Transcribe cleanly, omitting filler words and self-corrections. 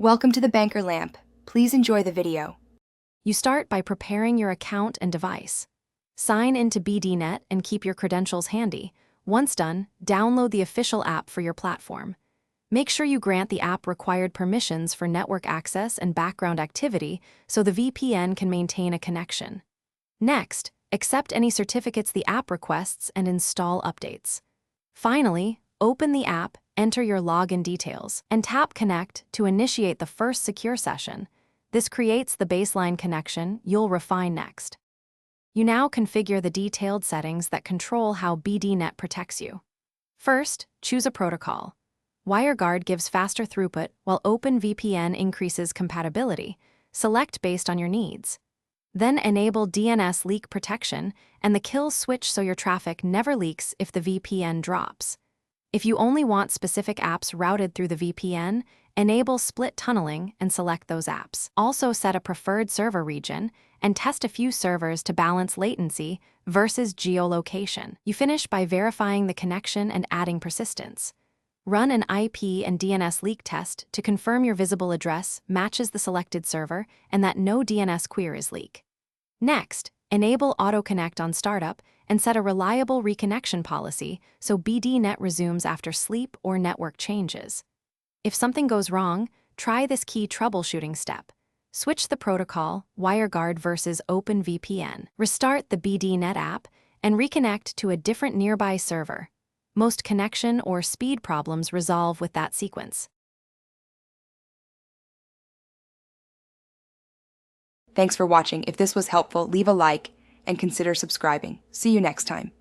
Welcome to the Banker Lamp. Please enjoy the video. You start by preparing your account and device. Sign into BDNet and keep your credentials handy. Once done, download the official app for your platform. Make sure you grant the app required permissions for network access and background activity so the VPN can maintain a connection. Next, accept any certificates the app requests and install updates. Finally, open the app, enter your login details, and tap Connect to initiate the first secure session. This creates the baseline connection you'll refine next. You now configure the detailed settings that control how BDNet protects you. First, choose a protocol. WireGuard gives faster throughput, while OpenVPN increases compatibility. Select based on your needs. Then enable DNS leak protection and the kill switch so your traffic never leaks if the VPN drops. If you only want specific apps routed through the VPN, enable split tunneling and select those apps. Also set a preferred server region and test a few servers to balance latency versus geolocation. You finish by verifying the connection and adding persistence. Run an IP and DNS leak test to confirm your visible address matches the selected server and that no DNS queries leak. Next, enable AutoConnect on startup and set a reliable reconnection policy so BDNet resumes after sleep or network changes. If something goes wrong, try this key troubleshooting step. Switch the protocol, WireGuard versus OpenVPN. Restart the BDNet app and reconnect to a different nearby server. Most connection or speed problems resolve with that sequence. Thanks for watching. If this was helpful, leave a like and consider subscribing. See you next time.